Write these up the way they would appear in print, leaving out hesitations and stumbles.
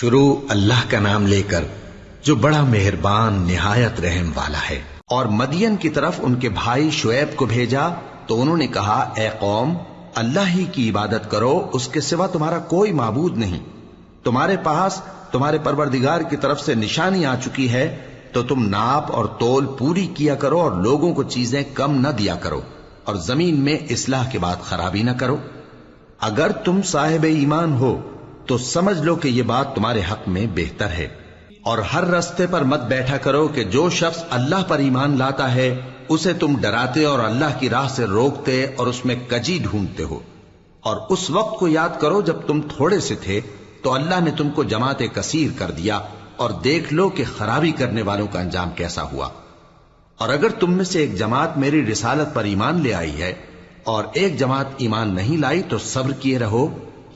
شروع اللہ کا نام لے کر جو بڑا مہربان نہایت رحم والا ہے۔ اور مدین کی طرف ان کے بھائی شعیب کو بھیجا تو انہوں نے کہا، اے قوم، اللہ ہی کی عبادت کرو، اس کے سوا تمہارا کوئی معبود نہیں۔ تمہارے پاس تمہارے پروردگار کی طرف سے نشانی آ چکی ہے، تو تم ناپ اور تول پوری کیا کرو اور لوگوں کو چیزیں کم نہ دیا کرو، اور زمین میں اصلاح کے بعد خرابی نہ کرو۔ اگر تم صاحب ایمان ہو تو سمجھ لو کہ یہ بات تمہارے حق میں بہتر ہے، اور ہر رستے پر مت بیٹھا کرو کہ جو شخص اللہ پر ایمان لاتا ہے اسے تم ڈراتے اور اللہ کی راہ سے روکتے اور اس میں کجی ڈھونڈتے ہو۔ اور اس وقت کو یاد کرو جب تم تھوڑے سے تھے تو اللہ نے تم کو جماعت کثیر کر دیا، اور دیکھ لو کہ خرابی کرنے والوں کا انجام کیسا ہوا۔ اور اگر تم میں سے ایک جماعت میری رسالت پر ایمان لے آئی ہے اور ایک جماعت ایمان نہیں لائی تو صبر کیے رہو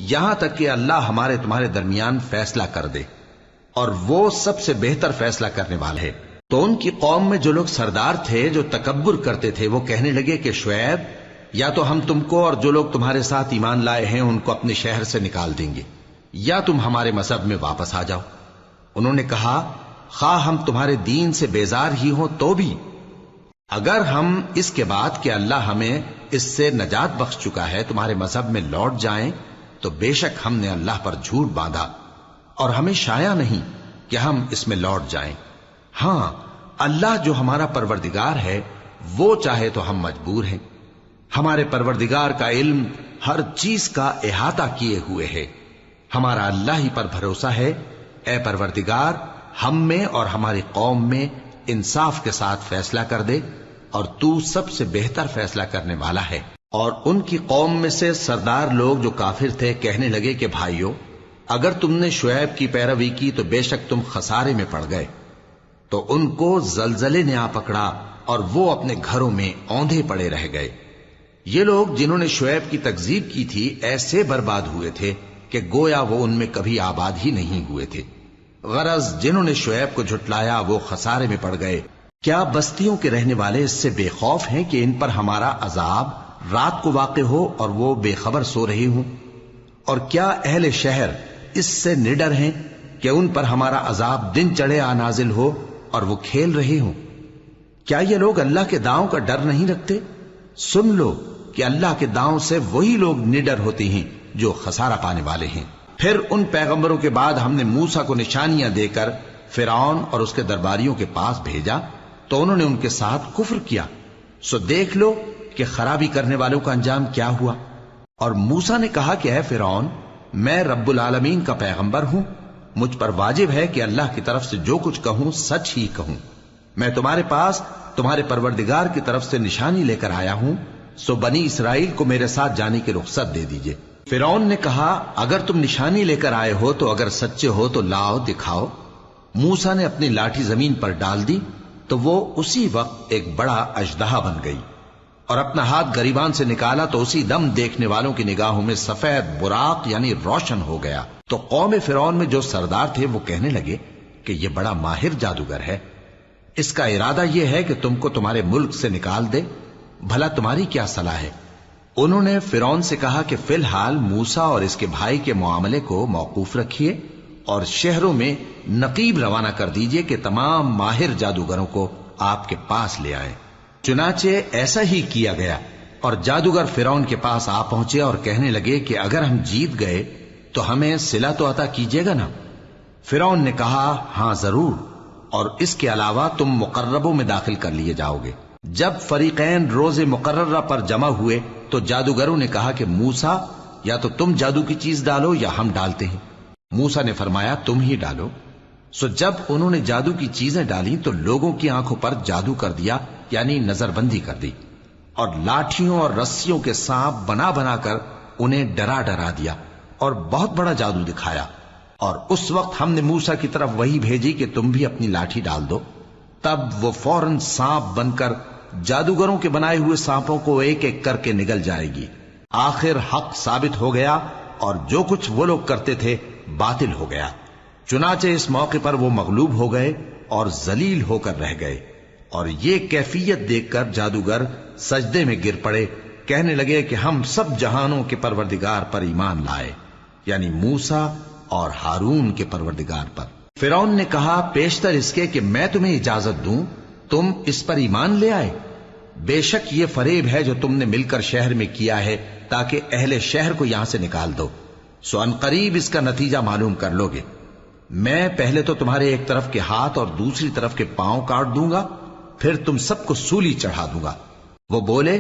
یہاں تک کہ اللہ ہمارے تمہارے درمیان فیصلہ کر دے، اور وہ سب سے بہتر فیصلہ کرنے والا ہے۔ تو ان کی قوم میں جو لوگ سردار تھے جو تکبر کرتے تھے وہ کہنے لگے کہ شعیب، یا تو ہم تم کو اور جو لوگ تمہارے ساتھ ایمان لائے ہیں ان کو اپنے شہر سے نکال دیں گے، یا تم ہمارے مذہب میں واپس آ جاؤ۔ انہوں نے کہا، خواہ ہم تمہارے دین سے بیزار ہی ہوں تو بھی، اگر ہم اس کے بعد کہ اللہ ہمیں اس سے نجات بخش چکا ہے تمہارے مذہب میں لوٹ جائیں تو بے شک ہم نے اللہ پر جھوٹ باندھا، اور ہمیں شایع نہیں کہ ہم اس میں لوٹ جائیں۔ ہاں، اللہ جو ہمارا پروردگار ہے وہ چاہے تو ہم مجبور ہیں۔ ہمارے پروردگار کا علم ہر چیز کا احاطہ کیے ہوئے ہے، ہمارا اللہ ہی پر بھروسہ ہے۔ اے پروردگار، ہم میں اور ہماری قوم میں انصاف کے ساتھ فیصلہ کر دے، اور تو سب سے بہتر فیصلہ کرنے والا ہے۔ اور ان کی قوم میں سے سردار لوگ جو کافر تھے کہنے لگے کہ بھائیو، اگر تم نے شعیب کی پیروی کی تو بے شک تم خسارے میں پڑ گئے۔ تو ان کو زلزلے نے آ پکڑا اور وہ اپنے گھروں میں اوندھے پڑے رہ گئے۔ یہ لوگ جنہوں نے شعیب کی تکذیب کی تھی ایسے برباد ہوئے تھے کہ گویا وہ ان میں کبھی آباد ہی نہیں ہوئے تھے۔ غرض جنہوں نے شعیب کو جھٹلایا وہ خسارے میں پڑ گئے۔ کیا بستیوں کے رہنے والے اس سے بے خوف ہیں کہ ان پر ہمارا عذاب رات کو واقع ہو اور وہ بے خبر سو رہے ہوں؟ اور کیا اہل شہر اس سے نڈر ہیں کہ ان پر ہمارا عذاب دن چڑھے آ نازل ہو اور وہ کھیل رہے ہوں؟ کیا یہ لوگ اللہ کے داؤں کا ڈر نہیں رکھتے؟ سن لو کہ اللہ کے داؤں سے وہی لوگ نڈر ہوتے ہیں جو خسارہ پانے والے ہیں۔ پھر ان پیغمبروں کے بعد ہم نے موسیٰ کو نشانیاں دے کر فرعون اور اس کے درباریوں کے پاس بھیجا تو انہوں نے ان کے ساتھ کفر کیا، سو دیکھ لو کہ خرابی کرنے والوں کا انجام کیا ہوا۔ اور موسیٰ نے کہا کہ اے فرعون، میں رب العالمین کا پیغمبر ہوں، مجھ پر واجب ہے کہ اللہ کی طرف سے جو کچھ کہوں سچ ہی کہوں۔ میں تمہارے پاس تمہارے پروردگار کی طرف سے نشانی لے کر آیا ہوں، سو بنی اسرائیل کو میرے ساتھ جانے کی رخصت دے دیجئے۔ فرعون نے کہا، اگر تم نشانی لے کر آئے ہو تو اگر سچے ہو تو لاؤ دکھاؤ۔ موسیٰ نے اپنی لاٹھی زمین پر ڈال دی تو وہ اسی وقت ایک بڑا اژدہا بن گئی، اور اپنا ہاتھ گریبان سے نکالا تو اسی دم دیکھنے والوں کی نگاہوں میں سفید براق یعنی روشن ہو گیا۔ تو قوم فرعون میں جو سردار تھے وہ کہنے لگے کہ یہ بڑا ماہر جادوگر ہے، اس کا ارادہ یہ ہے کہ تم کو تمہارے ملک سے نکال دے، بھلا تمہاری کیا صلاح ہے؟ انہوں نے فرعون سے کہا کہ فی الحال موسیٰ اور اس کے بھائی کے معاملے کو موقوف رکھیے اور شہروں میں نقیب روانہ کر دیجئے کہ تمام ماہر جادوگروں کو آپ کے پاس لے آئیں۔ چنانچہ ایسا ہی کیا گیا، اور جادوگر فرعون کے پاس آ پہنچے اور کہنے لگے کہ اگر ہم جیت گئے تو ہمیں صلہ تو عطا کیجیے گا نا؟ فرعون نے کہا، ہاں ضرور، اور اس کے علاوہ تم مقربوں میں داخل کر لیے جاؤ گے۔ جب فریقین روز مقررہ پر جمع ہوئے تو جادوگروں نے کہا کہ موسیٰ، یا تو تم جادو کی چیز ڈالو یا ہم ڈالتے ہیں۔ موسیٰ نے فرمایا، تم ہی ڈالو۔ سو جب انہوں نے جادو کی چیزیں ڈالی تو لوگوں کی آنکھوں پر جادو کر دیا، یعنی نظر بندی کر دی، اور لاٹھیوں اور رسیوں کے سانپ بنا بنا کر انہیں ڈرا ڈرا دیا اور بہت بڑا جادو دکھایا۔ اور اس وقت ہم نے موسیٰ کی طرف وحی بھیجی کہ تم بھی اپنی لاٹھی ڈال دو، تب وہ فوراً سانپ بن کر جادوگروں کے بنائے ہوئے سانپوں کو ایک ایک کر کے نگل جائے گی۔ آخر حق ثابت ہو گیا اور جو کچھ وہ لوگ کرتے تھے باطل ہو گیا۔ چنانچہ اس موقع پر وہ مغلوب ہو گئے اور ذلیل ہو کر رہ گئے، اور یہ کیفیت دیکھ کر جادوگر سجدے میں گر پڑے، کہنے لگے کہ ہم سب جہانوں کے پروردگار پر ایمان لائے، یعنی موسیٰ اور ہارون کے پروردگار پر۔ فرعون نے کہا پیشتر اس کے کہ میں تمہیں اجازت دوں تم اس پر ایمان لے آئے؟ بے شک یہ فریب ہے جو تم نے مل کر شہر میں کیا ہے تاکہ اہل شہر کو یہاں سے نکال دو، سو ان قریب اس کا نتیجہ معلوم کر لو گے۔ میں پہلے تو تمہارے ایک طرف کے ہاتھ اور دوسری طرف کے پاؤں کاٹ دوں گا، پھر تم سب کو سولی چڑھا دوں گا۔ وہ بولے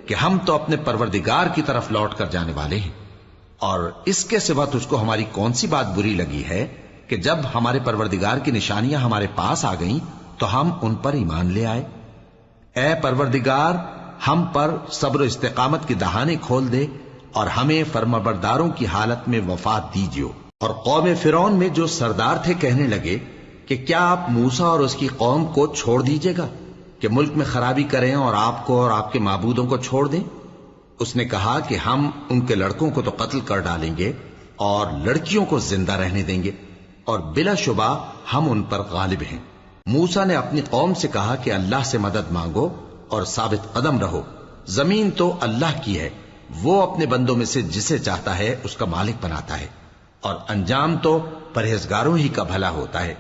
کہ ہم تو اپنے پروردگار کی طرف لوٹ کر جانے والے ہیں، اور اس کے سوا تجھ کو ہماری کون سی بات بری لگی ہے کہ جب ہمارے پروردگار کی نشانیاں ہمارے پاس آ گئیں تو ہم ان پر ایمان لے آئے؟ اے پروردگار، ہم پر صبر و استقامت کی دہانے کھول دے اور ہمیں فرمانبرداروں کی حالت میں وفات دیجیو۔ اور قوم فرعون میں جو سردار تھے کہنے لگے کہ کیا آپ موسیٰ اور اس کی قوم کو چھوڑ دیجیے گا کہ ملک میں خرابی کریں اور آپ کو اور آپ کے معبودوں کو چھوڑ دیں؟ اس نے کہا کہ ہم ان کے لڑکوں کو تو قتل کر ڈالیں گے اور لڑکیوں کو زندہ رہنے دیں گے، اور بلا شبہ ہم ان پر غالب ہیں۔ موسیٰ نے اپنی قوم سے کہا کہ اللہ سے مدد مانگو اور ثابت قدم رہو، زمین تو اللہ کی ہے، وہ اپنے بندوں میں سے جسے چاہتا ہے اس کا مالک بناتا ہے، اور انجام تو پرہیزگاروں ہی کا بھلا ہوتا ہے۔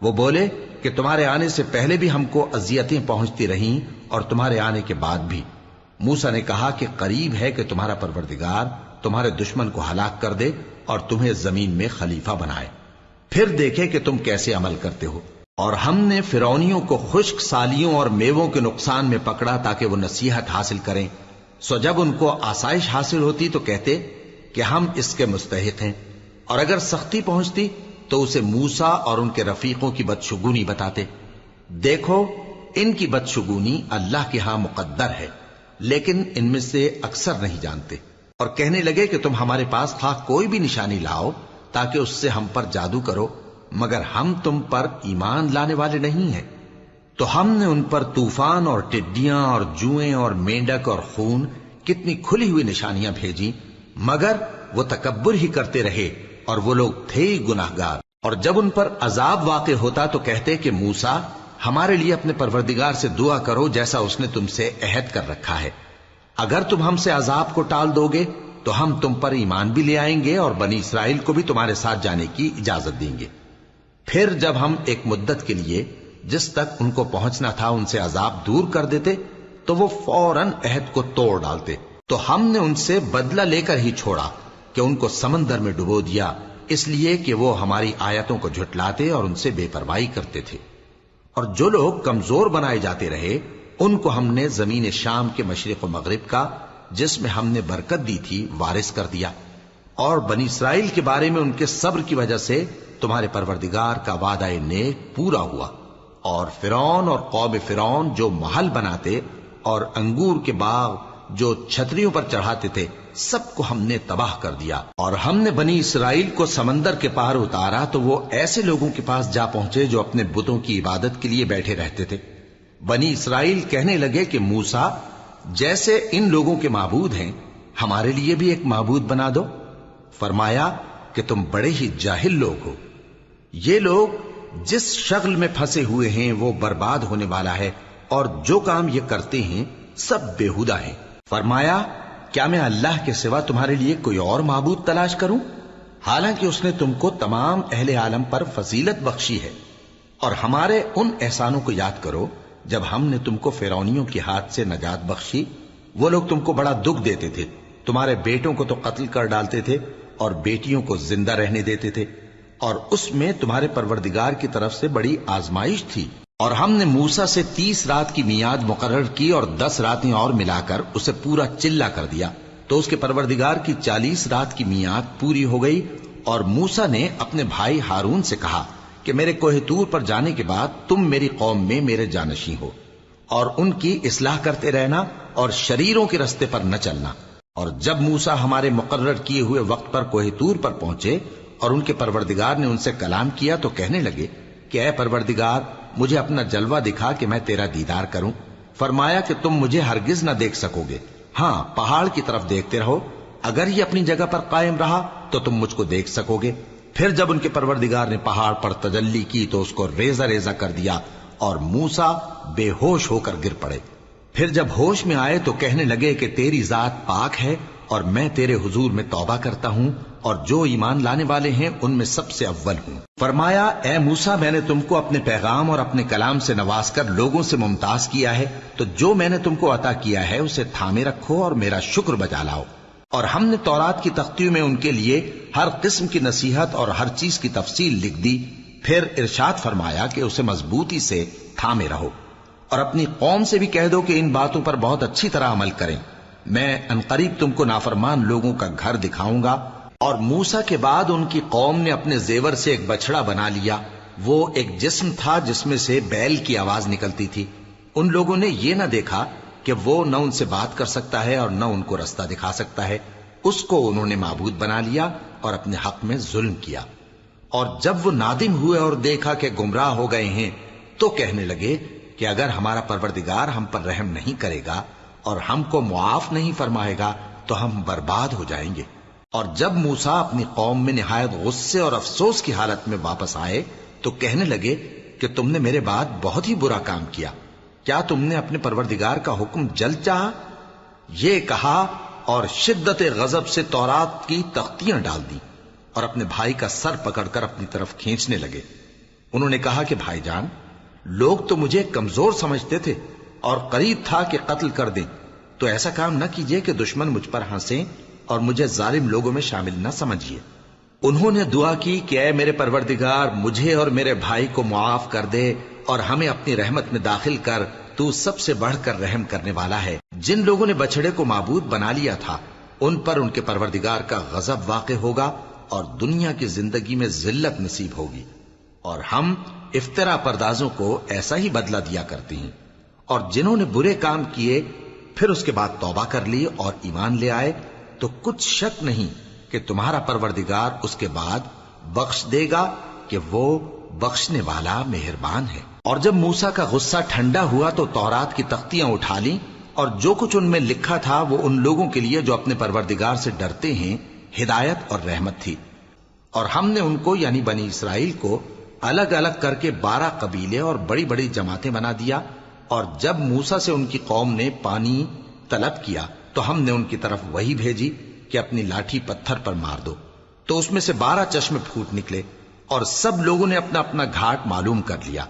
وہ بولے کہ تمہارے آنے سے پہلے بھی ہم کو اذیتیں پہنچتی رہیں اور تمہارے آنے کے بعد بھی۔ موسیٰ نے کہا کہ قریب ہے کہ تمہارا پروردگار تمہارے دشمن کو ہلاک کر دے اور تمہیں زمین میں خلیفہ بنائے، پھر دیکھے کہ تم کیسے عمل کرتے ہو۔ اور ہم نے فرعونیوں کو خشک سالیوں اور میووں کے نقصان میں پکڑا تاکہ وہ نصیحت حاصل کریں، سو جب ان کو آسائش حاصل ہوتی تو کہتے کہ ہم اس کے مستحق ہیں، اور اگر سختی پہنچتی تو اسے موسیٰ اور ان کے رفیقوں کی بدشگونی بتاتے۔ دیکھو ان کی بدشگونی اللہ کے ہاں مقدر ہے، لیکن ان میں سے اکثر نہیں جانتے۔ اور کہنے لگے کہ تم ہمارے پاس خواہ کوئی بھی نشانی لاؤ تاکہ اس سے ہم پر جادو کرو، مگر ہم تم پر ایمان لانے والے نہیں ہیں۔ تو ہم نے ان پر طوفان اور ٹڈیاں اور جوئیں اور مینڈک اور خون کتنی کھلی ہوئی نشانیاں بھیجی، مگر وہ تکبر ہی کرتے رہے اور وہ لوگ تھے ہی گناہگار۔ اور جب ان پر عذاب واقع ہوتا تو کہتے کہ موسیٰ ہمارے لیے اپنے پروردگار سے دعا کرو جیسا اس نے تم سے عہد کر رکھا ہے، اگر تم ہم سے عذاب کو ٹال دو گے تو ہم تم پر ایمان بھی لے آئیں گے اور بنی اسرائیل کو بھی تمہارے ساتھ جانے کی اجازت دیں گے۔ پھر جب ہم ایک مدت کے لیے جس تک ان کو پہنچنا تھا ان سے عذاب دور کر دیتے تو وہ فوراً عہد کو توڑ ڈالتے، تو ہم نے ان سے بدلہ لے کر ہی چھوڑا کہ ان کو سمندر میں ڈبو دیا، اس لیے کہ وہ ہماری آیتوں کو جھٹلاتے اور ان سے بے پرواہی کرتے تھے۔ اور جو لوگ کمزور بنائے جاتے رہے ان کو ہم نے زمین شام کے مشرق و مغرب کا جس میں ہم نے برکت دی تھی وارث کر دیا۔ اور بنی اسرائیل کے بارے میں ان کے صبر کی وجہ سے تمہارے پروردگار کا وعدہ نیک پورا ہوا۔ اور فرعون اور قوم فرعون جو محل بناتے اور انگور کے باغ جو چھتریوں پر چڑھاتے تھے سب کو ہم نے تباہ کر دیا۔ اور ہم نے بنی اسرائیل کو سمندر کے پار اتارا تو وہ ایسے لوگوں کے پاس جا پہنچے جو اپنے بتوں کی عبادت کے لیے بیٹھے رہتے تھے۔ بنی اسرائیل کہنے لگے کہ موسیٰ جیسے ان لوگوں کے معبود ہیں ہمارے لیے بھی ایک معبود بنا دو۔ فرمایا کہ تم بڑے ہی جاہل لوگ ہو، یہ لوگ جس شغل میں پھنسے ہوئے ہیں وہ برباد ہونے والا ہے، اور جو کام یہ کرتے ہیں سب بےہودہ ہیں۔ فرمایا کیا میں اللہ کے سوا تمہارے لیے کوئی اور معبود تلاش کروں، حالانکہ اس نے تم کو تمام اہل عالم پر فضیلت بخشی ہے۔ اور ہمارے ان احسانوں کو یاد کرو جب ہم نے تم کو فرعونیوں کے ہاتھ سے نجات بخشی، وہ لوگ تم کو بڑا دکھ دیتے تھے، تمہارے بیٹوں کو تو قتل کر ڈالتے تھے اور بیٹیوں کو زندہ رہنے دیتے تھے، اور اس میں تمہارے پروردگار کی طرف سے بڑی آزمائش تھی۔ اور ہم نے موسیٰ سے 30 رات کی میعاد مقرر کی اور 10 راتیں اور ملا کر اسے پورا چلا کر دیا، تو اس کے پروردگار کی 40 رات کی میعاد پوری ہو گئی۔ اور موسیٰ نے اپنے بھائی ہارون سے کہا کہ میرے کوہ طور پر جانے کے بعد تم میری قوم میں میرے جانشین ہو، اور ان کی اصلاح کرتے رہنا اور شریروں کے رستے پر نہ چلنا۔ اور جب موسیٰ ہمارے مقرر کیے ہوئے وقت پر کوہ طور پر پہنچے اور ان کے پروردگار نے ان سے کلام کیا تو کہنے لگے کہ اے پروردگار مجھے اپنا جلوہ دکھا کہ میں تیرا دیدار کروں۔ فرمایا کہ تم مجھے ہرگز نہ دیکھ سکو گے، ہاں پہاڑ کی طرف دیکھتے رہو، اگر یہ اپنی جگہ پر قائم رہا تو تم مجھ کو دیکھ سکو گے۔ پھر جب ان کے پروردگار نے پہاڑ پر تجلی کی تو اس کو ریزہ ریزہ کر دیا اور موسیٰ بے ہوش ہو کر گر پڑے۔ پھر جب ہوش میں آئے تو کہنے لگے کہ تیری ذات پاک ہے اور میں تیرے حضور میں توبہ کرتا ہوں اور جو ایمان لانے والے ہیں ان میں سب سے اول ہوں۔ فرمایا اے موسیٰ، میں نے تم کو اپنے پیغام اور اپنے کلام سے نواز کر لوگوں سے ممتاز کیا ہے، تو جو میں نے تم کو عطا کیا ہے اسے تھامے رکھو اور میرا شکر بجا لاؤ۔ اور ہم نے تورات کی تختیوں میں ان کے لیے ہر قسم کی نصیحت اور ہر چیز کی تفصیل لکھ دی۔ پھر ارشاد فرمایا کہ اسے مضبوطی سے تھامے رہو، اور اپنی قوم سے بھی کہہ دو کہ ان باتوں پر بہت اچھی طرح عمل کریں۔ میں انقریب تم کو نافرمان لوگوں کا گھر دکھاؤں گا۔ اور موسیٰ کے بعد ان کی قوم نے اپنے زیور سے ایک بچڑا بنا لیا، وہ ایک جسم تھا جس میں سے بیل کی آواز نکلتی تھی۔ ان لوگوں نے یہ نہ دیکھا کہ وہ نہ ان سے بات کر سکتا ہے اور نہ ان کو رستہ دکھا سکتا ہے، اس کو انہوں نے معبود بنا لیا اور اپنے حق میں ظلم کیا۔ اور جب وہ نادم ہوئے اور دیکھا کہ گمراہ ہو گئے ہیں تو کہنے لگے کہ اگر ہمارا پروردگار ہم پر رحم نہیں کرے گا اور ہم کو معاف نہیں فرمائے گا تو ہم برباد ہو جائیں گے۔ اور جب موسیٰ اپنی قوم میں نہایت غصے اور افسوس کی حالت میں واپس آئے تو کہنے لگے کہ تم نے میرے بعد بہت ہی برا کام کیا، کیا تم نے اپنے پروردگار کا حکم جلد چاہا؟ یہ کہا اور شدت غضب سے تورات کی تختیاں ڈال دی اور اپنے بھائی کا سر پکڑ کر اپنی طرف کھینچنے لگے۔ انہوں نے کہا کہ بھائی جان، لوگ تو مجھے کمزور سمجھتے تھے اور قریب تھا کہ قتل کر دیں، تو ایسا کام نہ کیجیے کہ دشمن مجھ پر ہنسیں اور مجھے ظالم لوگوں میں شامل نہ سمجھیے۔ انہوں نے دعا کی کہ اے میرے پروردگار، مجھے اور میرے بھائی کو معاف کر دے اور ہمیں اپنی رحمت میں داخل کر، تو سب سے بڑھ کر رحم کرنے والا ہے۔ جن لوگوں نے بچڑے کو معبود بنا لیا تھا ان پر ان کے پروردگار کا غضب واقع ہوگا اور دنیا کی زندگی میں ذلت نصیب ہوگی، اور ہم افترا پردازوں کو ایسا ہی بدلہ دیا کرتے ہیں۔ اور جنہوں نے برے کام کیے پھر اس کے بعد توبہ کر لی اور ایمان لے آئے تو کچھ شک نہیں کہ تمہارا پروردگار اس کے بعد بخش دے گا کہ وہ بخشنے والا مہربان ہے۔ اور جب موسیٰ کا غصہ ٹھنڈا ہوا تو تورات کی تختیاں اٹھا لیں، اور جو کچھ ان میں لکھا تھا وہ ان لوگوں کے لیے جو اپنے پروردگار سے ڈرتے ہیں ہدایت اور رحمت تھی۔ اور ہم نے ان کو یعنی بنی اسرائیل کو الگ الگ کر کے 12 قبیلے اور بڑی بڑی جماعتیں بنا دیا۔ اور جب موسیٰ سے ان کی قوم نے پانی طلب کیا تو ہم نے ان کی طرف وہی بھیجی کہ اپنی لاٹھی پتھر پر مار دو، تو اس میں سے 12 چشمے پھوٹ نکلے، اور سب لوگوں نے اپنا اپنا گھاٹ معلوم کر لیا۔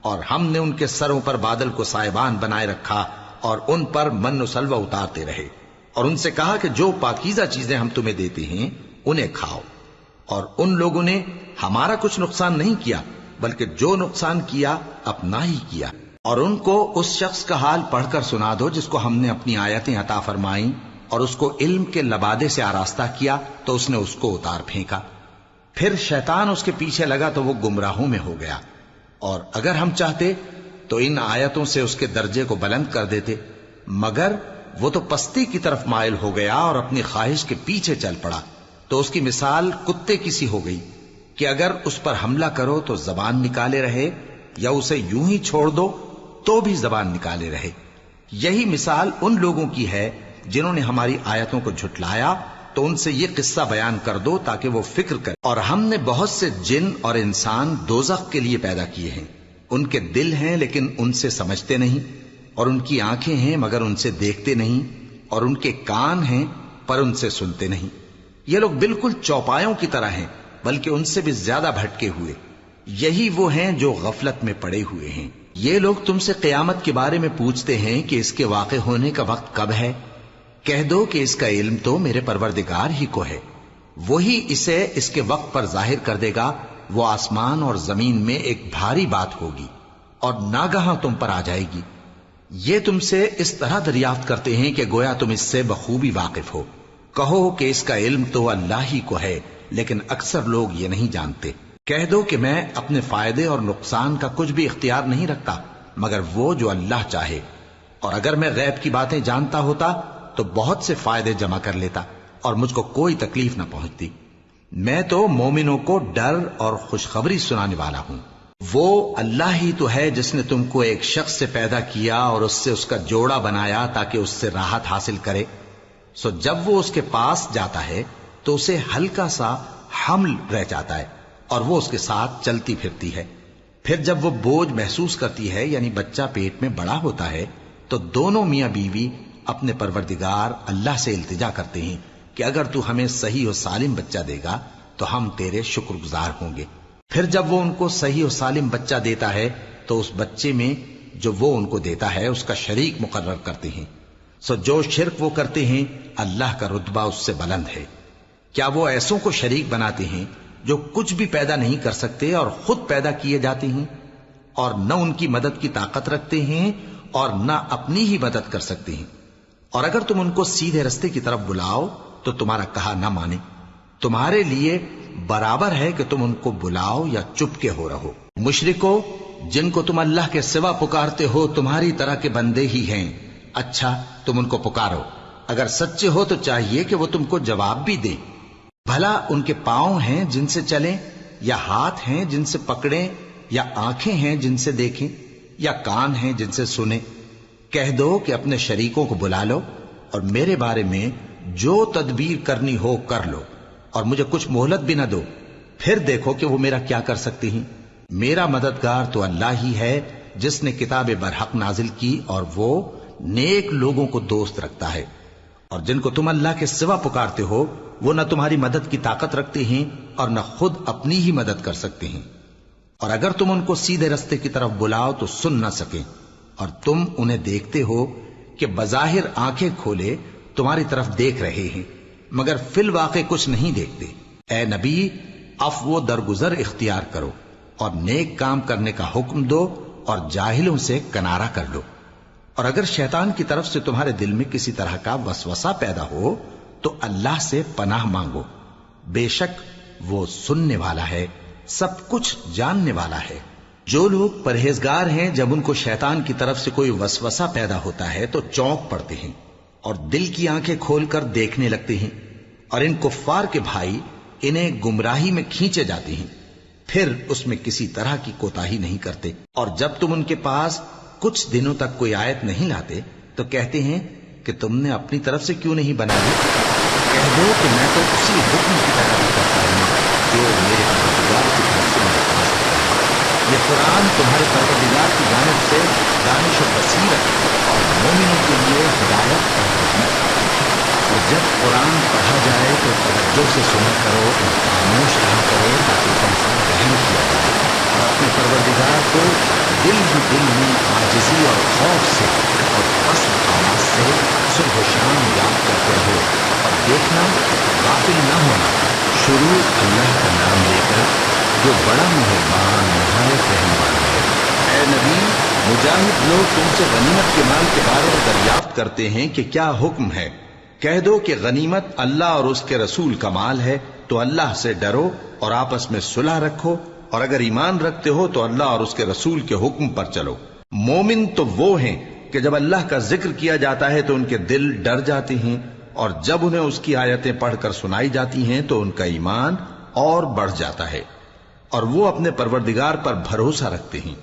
اور ہم نے ان کے سروں پر بادل کو سائبان بنائے رکھا اور ان پر من و سلوہ اتارتے رہے، اور ان سے کہا کہ جو پاکیزہ چیزیں ہم تمہیں دیتے ہیں انہیں کھاؤ۔ اور ان لوگوں نے ہمارا کچھ نقصان نہیں کیا بلکہ جو نقصان کیا اپنا ہی کیا۔ اور ان کو اس شخص کا حال پڑھ کر سنا دو جس کو ہم نے اپنی آیتیں عطا فرمائیں اور اس کو علم کے لبادے سے آراستہ کیا تو اس نے اس کو اتار پھینکا۔ پھر شیطان اس کے پیچھے لگا تو وہ گمراہوں میں ہو گیا۔ اور اگر ہم چاہتے تو ان آیتوں سے اس کے درجے کو بلند کر دیتے، مگر وہ تو پستی کی طرف مائل ہو گیا اور اپنی خواہش کے پیچھے چل پڑا، تو اس کی مثال کتے کی سی ہو گئی کہ اگر اس پر حملہ کرو تو زبان نکالے رہے، یا اسے یوں ہی چھوڑ دو تو بھی زبان نکالے رہے۔ یہی مثال ان لوگوں کی ہے جنہوں نے ہماری آیتوں کو جھٹلایا، تو ان سے یہ قصہ بیان کر دو تاکہ وہ فکر کریں۔ اور ہم نے بہت سے جن اور انسان دوزخ کے لیے پیدا کیے ہیں، ان کے دل ہیں لیکن ان سے سمجھتے نہیں، اور ان کی آنکھیں ہیں مگر ان سے دیکھتے نہیں، اور ان کے کان ہیں پر ان سے سنتے نہیں۔ یہ لوگ بالکل چوپایوں کی طرح ہیں بلکہ ان سے بھی زیادہ بھٹکے ہوئے۔ یہی وہ ہیں جو غفلت میں پڑے ہوئے ہیں۔ یہ لوگ تم سے قیامت کے بارے میں پوچھتے ہیں کہ اس کے واقع ہونے کا وقت کب ہے؟ کہہ دو کہ اس کا علم تو میرے پروردگار ہی کو ہے، وہی اسے اس کے وقت پر ظاہر کر دے گا۔ وہ آسمان اور زمین میں ایک بھاری بات ہوگی اور ناگہاں تم پر آ جائے گی۔ یہ تم سے اس طرح دریافت کرتے ہیں کہ گویا تم اس سے بخوبی واقف ہو۔ کہو کہ اس کا علم تو اللہ ہی کو ہے، لیکن اکثر لوگ یہ نہیں جانتے۔ کہہ دو کہ میں اپنے فائدے اور نقصان کا کچھ بھی اختیار نہیں رکھتا مگر وہ جو اللہ چاہے، اور اگر میں غیب کی باتیں جانتا ہوتا تو بہت سے فائدے جمع کر لیتا اور مجھ کو کوئی تکلیف نہ پہنچتی۔ میں تو مومنوں کو ڈر اور خوشخبری سنانے والا ہوں۔ وہ اللہ ہی تو ہے جس نے تم کو ایک شخص سے پیدا کیا اور اس سے اس کا جوڑا بنایا تاکہ اس سے راحت حاصل کرے۔ سو جب وہ اس کے پاس جاتا ہے تو اسے ہلکا سا حمل رہ جاتا ہے اور وہ اس کے ساتھ چلتی پھرتی ہے۔ پھر جب وہ بوجھ محسوس کرتی ہے یعنی بچہ پیٹ میں بڑا ہوتا ہے تو دونوں میاں بیوی اپنے پروردگار اللہ سے التجا کرتے ہیں کہ اگر تو ہمیں صحیح و سالم بچہ دے گا تو ہم تیرے شکر گزار ہوں گے۔ پھر جب وہ ان کو صحیح و سالم بچہ دیتا ہے تو اس بچے میں جو وہ ان کو دیتا ہے اس کا شریک مقرر کرتے ہیں، سو جو شرک وہ کرتے ہیں اللہ کا رتبہ اس سے بلند ہے۔ کیا وہ ایسوں کو شریک بناتے ہیں جو کچھ بھی پیدا نہیں کر سکتے اور خود پیدا کیے جاتے ہیں، اور نہ ان کی مدد کی طاقت رکھتے ہیں اور نہ اپنی ہی مدد کر سکتے ہیں؟ اور اگر تم ان کو سیدھے رستے کی طرف بلاؤ تو تمہارا کہا نہ مانے، تمہارے لیے برابر ہے کہ تم ان کو بلاؤ یا چپ کے ہو رہو۔ مشرکو، جن کو تم اللہ کے سوا پکارتے ہو تمہاری طرح کے بندے ہی ہیں، اچھا تم ان کو پکارو، اگر سچے ہو تو چاہیے کہ وہ تم کو جواب بھی دیں۔ بھلا ان کے پاؤں ہیں جن سے چلیں، یا ہاتھ ہیں جن سے پکڑیں، یا آنکھیں ہیں جن سے دیکھیں، یا کان ہیں جن سے سنیں؟ کہہ دو کہ اپنے شریکوں کو بلا لو اور میرے بارے میں جو تدبیر کرنی ہو کر لو، اور مجھے کچھ مہلت بھی نہ دو، پھر دیکھو کہ وہ میرا کیا کر سکتی ہیں۔ میرا مددگار تو اللہ ہی ہے جس نے کتاب برحق نازل کی، اور وہ نیک لوگوں کو دوست رکھتا ہے۔ اور جن کو تم اللہ کے سوا پکارتے ہو وہ نہ تمہاری مدد کی طاقت رکھتے ہیں اور نہ خود اپنی ہی مدد کر سکتے ہیں، اور اگر تم ان کو سیدھے رستے کی طرف بلاؤ تو سن نہ سکیں، اور تم انہیں دیکھتے ہو کہ بظاہر آنکھیں کھولے تمہاری طرف دیکھ رہے ہیں مگر فی الواقع کچھ نہیں دیکھتے۔ اے نبی، عفو و درگزر اختیار کرو اور نیک کام کرنے کا حکم دو اور جاہلوں سے کنارہ کر لو۔ اور اگر شیطان کی طرف سے تمہارے دل میں کسی طرح کا وسوسہ پیدا ہو تو اللہ سے پناہ مانگو، بے شک وہ سننے والا ہے، سب کچھ جاننے والا ہے۔ جو لوگ پرہیزگار ہیں جب ان کو شیطان کی طرف سے کوئی وسوسہ پیدا ہوتا ہے تو چونک پڑتے ہیں اور دل کی آنکھیں کھول کر دیکھنے لگتے ہیں، اور ان کفار کے بھائی انہیں گمراہی میں کھینچے جاتے ہیں، پھر اس میں کسی طرح کی کوتاہی نہیں کرتے۔ اور جب تم ان کے پاس کچھ دنوں تک کوئی آیت نہیں لاتے تو کہتے ہیں کہ تم نے اپنی طرف سے کیوں نہیں بنائی؟ کہہ دو کہ میں تو اسی حکم کی پیروی کرتا ہوں جو میرے پروردگار کی طرف سے میرے پاس ہے۔ یہ قرآن تمہارے پروردگار کی جانب سے دانش و بصیرت اور مومنوں کے لیے ہدایت اور رحمت ہے۔ اور جب قرآن پڑھا جائے تو توجہ سے سنا کرو اور خاموش رہا کرو تاکہ تم پر رحم کیا جائے، اور اپنے پروردگار کو دل ہی دل میں عاجزی اور خوف سے اور پست آواز سے صبح و شام یاد کرتے رہو، اور دیکھنا غافل نہ ہونا، شروع اللہ کا نام لے کر جو بڑا مہربان نہایت رحم والا ہے۔ اے نبی، مجاہد لوگ تم سے غنیمت کے مال کے بارے میں دریافت کرتے ہیں کہ کیا حکم ہے۔ کہہ دو کہ غنیمت اللہ اور اس کے رسول کا مال ہے، تو اللہ سے ڈرو اور آپس میں صلح رکھو، اور اگر ایمان رکھتے ہو تو اللہ اور اس کے رسول کے حکم پر چلو۔ مومن تو وہ ہیں کہ جب اللہ کا ذکر کیا جاتا ہے تو ان کے دل ڈر جاتے ہیں، اور جب انہیں اس کی آیتیں پڑھ کر سنائی جاتی ہیں تو ان کا ایمان اور بڑھ جاتا ہے، اور وہ اپنے پروردگار پر بھروسہ رکھتے ہیں،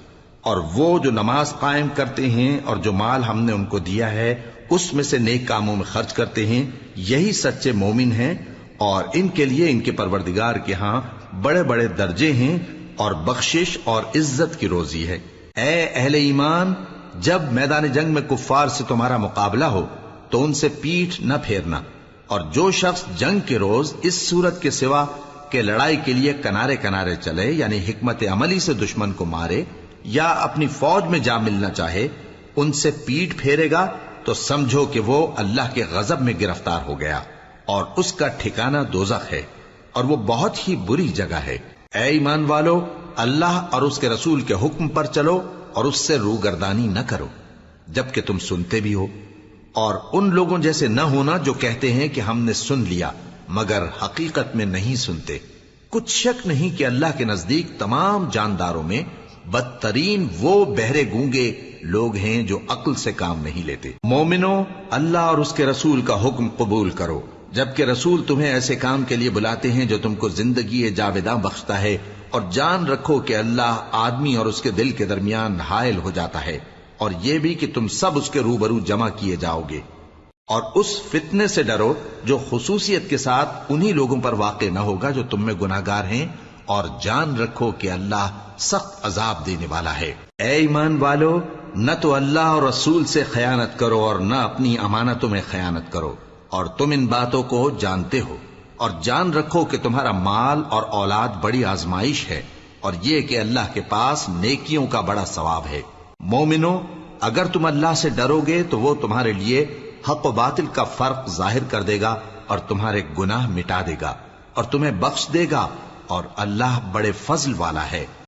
اور وہ جو نماز قائم کرتے ہیں اور جو مال ہم نے ان کو دیا ہے اس میں سے نیک کاموں میں خرچ کرتے ہیں، یہی سچے مومن ہیں، اور ان کے لیے ان کے پروردگار کے ہاں بڑے بڑے درجے ہیں اور بخشش اور عزت کی روزی ہے۔ اے اہل ایمان، جب میدان جنگ میں کفار سے تمہارا مقابلہ ہو تو ان سے پیٹھ نہ پھیرنا، اور جو شخص جنگ کے روز اس صورت کے سوا کہ لڑائی کے لیے کنارے کنارے چلے، یعنی حکمت عملی سے دشمن کو مارے یا اپنی فوج میں جا ملنا چاہے، ان سے پیٹھ پھیرے گا تو سمجھو کہ وہ اللہ کے غضب میں گرفتار ہو گیا، اور اس کا ٹھکانہ دوزخ ہے، اور وہ بہت ہی بری جگہ ہے۔ اے ایمان والو، اللہ اور اس کے رسول کے حکم پر چلو اور اس سے روگردانی نہ کرو جبکہ تم سنتے بھی ہو، اور ان لوگوں جیسے نہ ہونا جو کہتے ہیں کہ ہم نے سن لیا مگر حقیقت میں نہیں سنتے۔ کچھ شک نہیں کہ اللہ کے نزدیک تمام جانداروں میں بدترین وہ بہرے گونگے لوگ ہیں جو عقل سے کام نہیں لیتے۔ مومنو، اللہ اور اس کے رسول کا حکم قبول کرو جبکہ رسول تمہیں ایسے کام کے لیے بلاتے ہیں جو تم کو زندگی جاوداں بخشتا ہے، اور جان رکھو کہ اللہ آدمی اور اس کے دل کے درمیان حائل ہو جاتا ہے، اور یہ بھی کہ تم سب اس کے روبرو جمع کیے جاؤ گے۔ اور اس فتنے سے ڈرو جو خصوصیت کے ساتھ انہی لوگوں پر واقع نہ ہوگا جو تم میں گناہگار ہیں، اور جان رکھو کہ اللہ سخت عذاب دینے والا ہے۔ اے ایمان والو، نہ تو اللہ اور رسول سے خیانت کرو اور نہ اپنی امانتوں میں خیانت کرو، اور تم ان باتوں کو جانتے ہو، اور جان رکھو کہ تمہارا مال اور اولاد بڑی آزمائش ہے، اور یہ کہ اللہ کے پاس نیکیوں کا بڑا ثواب ہے۔ مومنو، اگر تم اللہ سے ڈرو گے تو وہ تمہارے لیے حق و باطل کا فرق ظاہر کر دے گا اور تمہارے گناہ مٹا دے گا اور تمہیں بخش دے گا، اور اللہ بڑے فضل والا ہے۔